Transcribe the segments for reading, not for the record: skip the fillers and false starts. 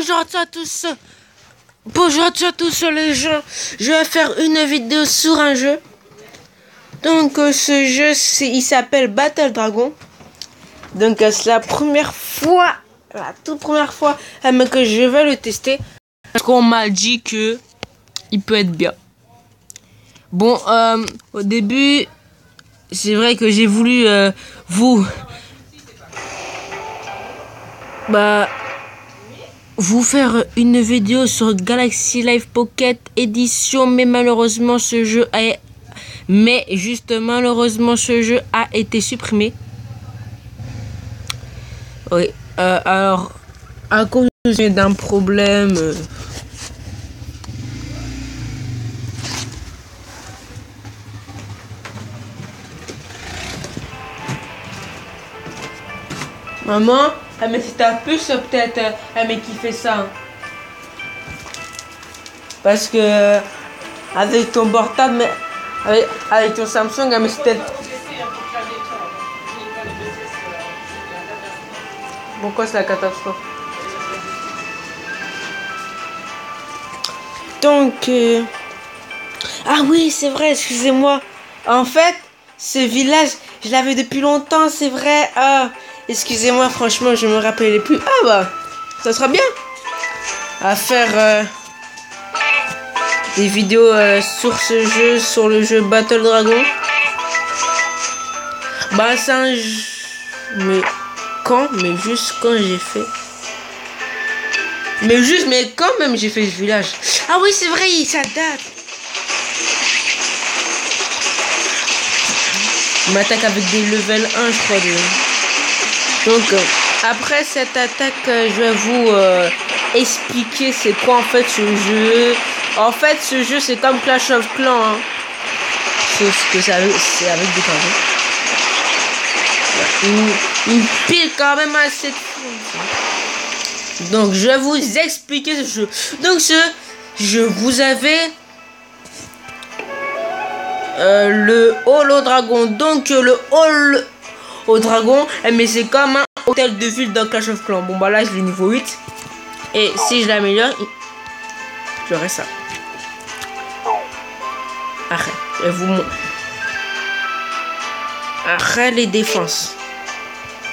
bonjour à tous. Bonjour à tous les gens. Je vais faire une vidéo sur un jeu. Donc ce jeu, il s'appelle Battle Dragon. Donc c'est la première fois, la toute première fois que je vais le tester. Parce qu'on m'a dit que il peut être bien. Bon, au début, c'est vrai que j'ai voulu vous faire une vidéo sur Galaxy Live Pocket Edition, mais malheureusement ce jeu a été supprimé. Oui, alors à cause d'un problème maman, mais c'est ta puce peut-être, mais qui fait ça. Hein. Parce que avec ton portable, avec ton Samsung, mais c'est peut-être. Pourquoi c'est la catastrophe? Donc, ah oui, c'est vrai, excusez-moi. En fait, ce village, je l'avais depuis longtemps, c'est vrai. Excusez-moi, franchement, je me rappelais plus. Ah bah, ça sera bien à faire des vidéos sur ce jeu, sur le jeu Battle Dragon. Bah, c'est un jeu. Mais juste quand j'ai fait. Mais quand même j'ai fait ce village. Ah oui, c'est vrai, ça date. On m'attaque avec des level 1, je crois. Donc, après cette attaque, je vais vous expliquer c'est quoi en fait ce jeu. En fait, ce jeu, c'est comme Clash of Clans. Hein. Sauf que c'est avec des carrés. Il pile quand même assez de fou. Donc, je vais vous expliquer ce jeu. Donc, ce jeu, vous avez le Holo Dragon. Donc, le Hall au dragon, mais c'est comme un hôtel de ville dans Clash of Clans. Bon bah là je l'ai niveau 8. Et si je l'améliore, j'aurai ça. Arrête, je vais vous arrête les défenses.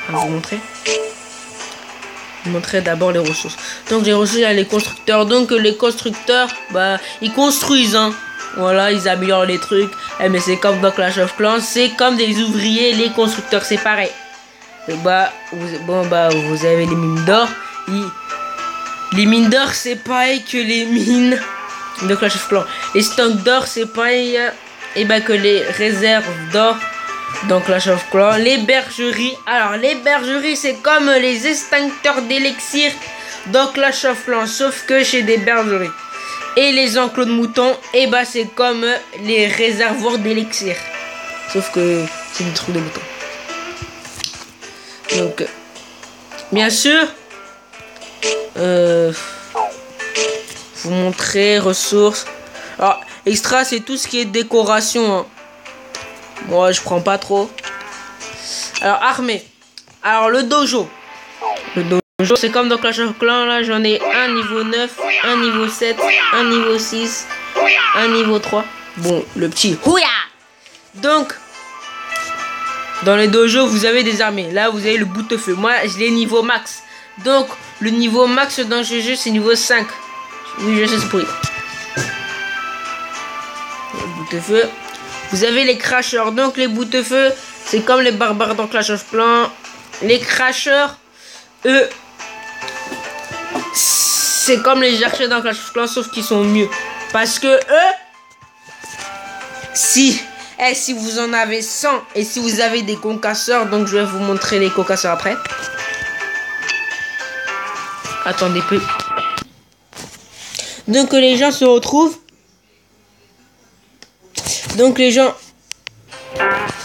Je vais vous montrer. Je vais montrer d'abord les ressources. Donc les ressources, il y a les constructeurs. Donc les constructeurs, bah ils construisent hein. Voilà, ils améliorent les trucs. Mais c'est comme dans Clash of Clans, c'est comme des ouvriers, les constructeurs, c'est pareil. Et vous avez les mines d'or. Les mines d'or, c'est pareil que les mines de Clash of Clans. Les stocks d'or, c'est pareil que les réserves d'or dans Clash of Clans. Les bergeries, alors les bergeries, c'est comme les extincteurs d'élixir dans Clash of Clans, sauf que chez des bergeries. Et les enclos de moutons, c'est comme les réservoirs d'élixir. Sauf que c'est des trous de moutons. Donc, bien sûr, vous montrer ressources. Alors, extra, c'est tout ce qui est décoration. Hein. Moi, je prends pas trop. Alors, armée. Alors, le dojo. Le dojo. C'est comme dans Clash of Clans, là j'en ai un niveau 9, un niveau 7, un niveau 6, un niveau 3. Bon, le petit Houya. Donc, dans les dojos, vous avez des armées. Là, vous avez le bout de feu. Moi, je l'ai niveau max. Donc, le niveau max dans ce jeu, c'est niveau 5. Oui, je sais ce bruit. Le bout de feu. Vous avez les crashers. Donc, les bouts de feu, c'est comme les barbares dans Clash of Clans. Les crashers, eux, c'est comme les archers dans Clash of Clans, sauf qu'ils sont mieux. Parce que eux, si vous en avez 100 et si vous avez des concasseurs, donc je vais vous montrer les concasseurs après. Attendez peu. Donc les gens se retrouvent. Donc les gens,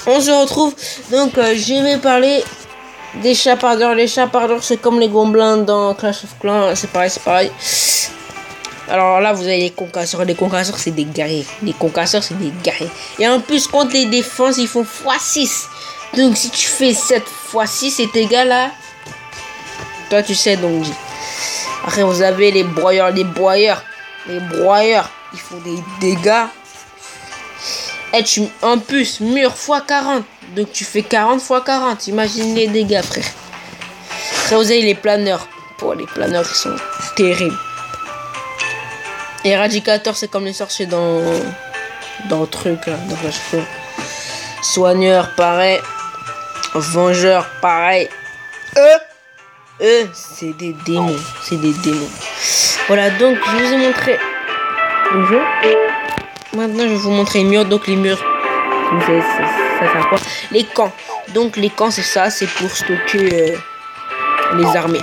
on se retrouve. Donc je vais parler des chapardeurs. Les chapardeurs, c'est comme les gobelins dans Clash of Clans. C'est pareil. Alors là, vous avez les concasseurs. Les concasseurs, c'est des guerriers. Et en plus, contre les défenses, ils font x6. Donc si tu fais 7 x6, c'est égal à... Toi, tu sais donc. Après, vous avez les broyeurs, les broyeurs. Les broyeurs, ils font des dégâts. Et en plus, mur x 40. Donc, tu fais 40 x 40. Imagine les dégâts, frère. Après, vous avez les planeurs. Pour les planeurs, ils sont terribles. Éradicateur, c'est comme les sorciers dans le truc, là. Dans le jeu. Soigneur, pareil. Vengeur, pareil. C'est des démons. C'est des démons. Voilà, donc je vous ai montré le jeu. Maintenant, je vais vous montrer les murs. Donc, les murs, vous savez, ça sert à quoi? Les camps. Donc, les camps, c'est ça. C'est pour stocker les armées.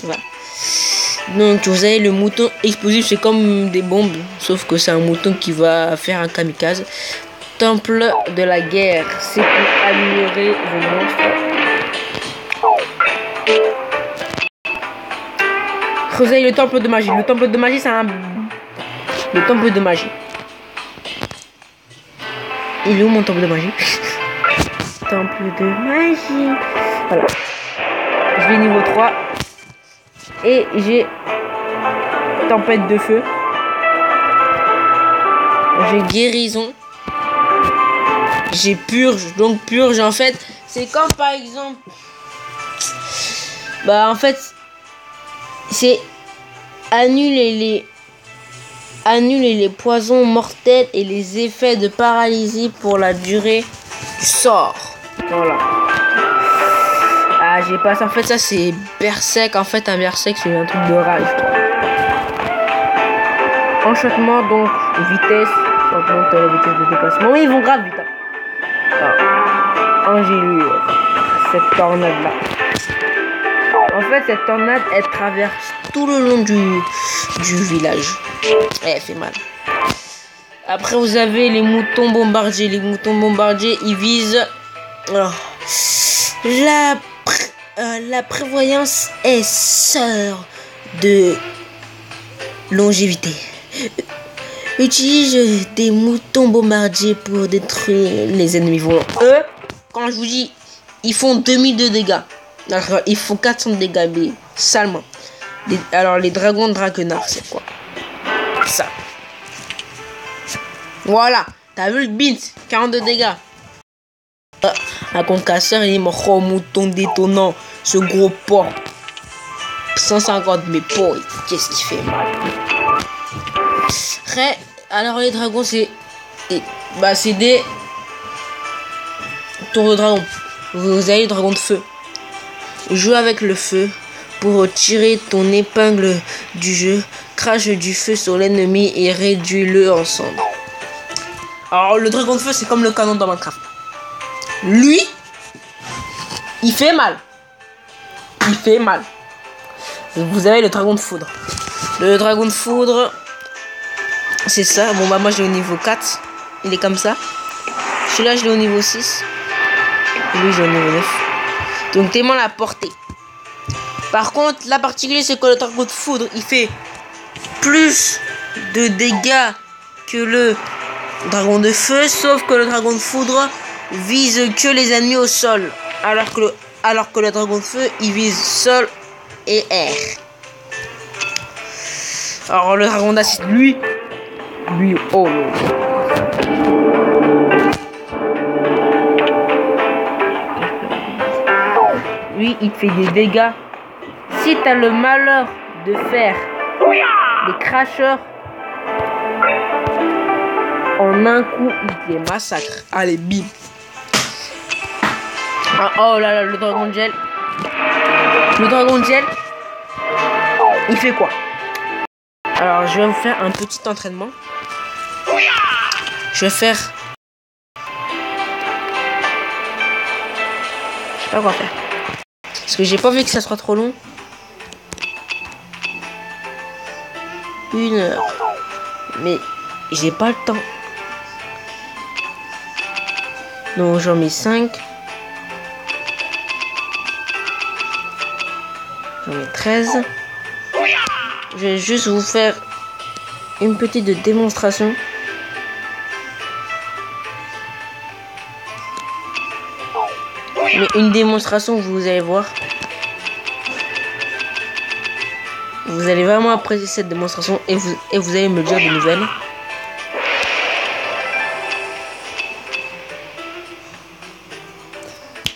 Voilà. Donc, vous avez le mouton explosif. C'est comme des bombes. Sauf que c'est un mouton qui va faire un kamikaze. Temple de la guerre. C'est pour améliorer vos monstres. Vous avez le temple de magie. Le temple de magie, c'est un... Le temple de magie. Il est où mon temple de magie? Temple de magie. Voilà. Je vais niveau 3. Et j'ai... Tempête de feu. J'ai guérison. J'ai purge. Donc purge, en fait, c'est comme par exemple... Bah, en fait... C'est annuler les poisons mortels et les effets de paralysie pour la durée du sort. Voilà. Ah, j'ai pas ça. En fait, ça c'est berserk. En fait, un berserk c'est un truc de rage. Enchantement, donc vitesse. Ça augmente la vitesse de déplacement. Oui, ils vont grave vite. Engelure. Cette tornade là. En fait, cette tornade, elle traverse tout le long du village. Elle fait mal. Après, vous avez les moutons bombardiers. Les moutons bombardiers, ils visent... la prévoyance est sœur de longévité. Utilise des moutons bombardiers pour détruire les ennemis volants. Eux, quand je vous dis, ils font 2000 de dégâts. Alors, ils font 400 de dégâts, mais salement. Alors, les dragons de Draguenard, c'est quoi? Ça. Voilà. T'as vu le bint? 42 dégâts. Un concasseur, il est mort. Oh, mouton détonnant. Ce gros porc. 150, mais porc. Qu'est-ce qui fait mal? Après, alors, les dragons, c'est... Bah, c'est des... tours de dragon. Vous avez le dragon de feu. Joue avec le feu pour tirer ton épingle du jeu. Crache du feu sur l'ennemi et réduis-le ensemble. Alors le dragon de feu c'est comme le canon dans Minecraft. Lui, il fait mal. Il fait mal. Vous avez le dragon de foudre. Le dragon de foudre, c'est ça. Bon bah moi je l'ai au niveau 4. Il est comme ça. Celui-là je l'ai au niveau 6. Et lui je l'ai au niveau 9. Donc tellement la portée. Par contre, la particulier c'est que le dragon de foudre, il fait plus de dégâts que le dragon de feu, sauf que le dragon de foudre vise que les ennemis au sol, alors que le dragon de feu, il vise sol et air. Alors le dragon d'acide, lui, oh non. Lui, il fait des dégâts. Si t'as le malheur de faire des cracheurs, en un coup, il les massacre. Allez, bim. Ah, oh là là, le dragon de gel. Le dragon de gel, il fait quoi? Alors, je vais vous faire un petit entraînement. Je vais faire... Je sais pas quoi faire. Parce que j'ai pas vu que ça soit trop long. 1 heure. Mais j'ai pas le temps. Donc j'en mets 5. J'en mets 13. Je vais juste vous faire une petite démonstration. Mais une démonstration que vous allez voir. Vous allez vraiment apprécier cette démonstration et vous allez me dire des nouvelles.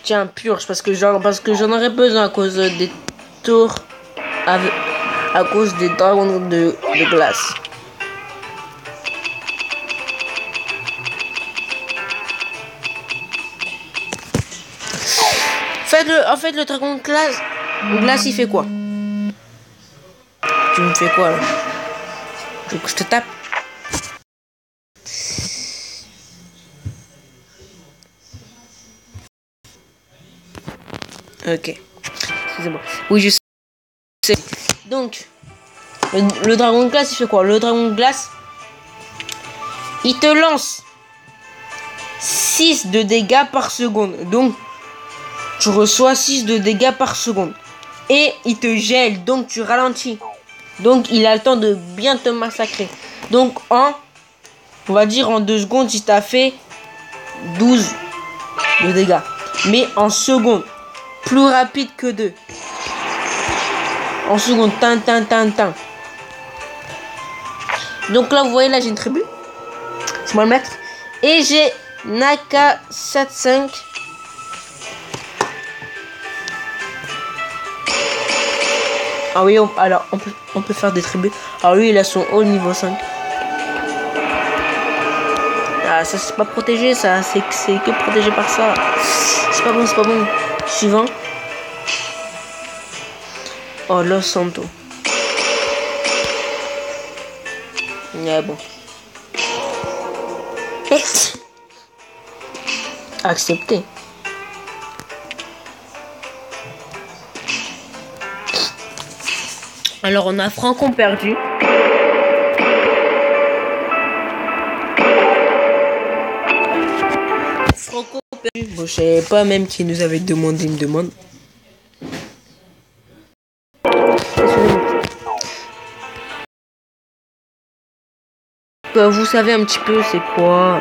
Tiens, purge, parce que j'en aurais besoin à cause des tours, à cause des dragons de glace. En fait, le dragon de glace, il fait quoi? Tu me fais quoi là? Tu veux que je te tape? Ok. Excusez-moi. Oui, je sais. Donc, le dragon de glace, il fait quoi? Le dragon de glace, il te lance 6 de dégâts par seconde. Donc, tu reçois 6 de dégâts par seconde. Et il te gèle, donc tu ralentis. Donc, il a le temps de bien te massacrer. Donc, on va dire en 2 secondes, il t'a fait 12 de dégâts. Mais en seconde, plus rapide que 2. En seconde, tin. Donc là, vous voyez, là, j'ai une tribu. C'est moi le maître. Et j'ai Naka 75. Ah oui, alors, on peut faire des tribus. Alors lui, il a son haut niveau 5. Ah, ça, c'est pas protégé, ça. C'est que protégé par ça. C'est pas bon. Suivant. Oh, Los Santos. Ouais, bon. Accepté. Alors, on a Franco perdu. Bon, je savais pas même qui nous avait demandé une demande. Vous savez un petit peu c'est quoi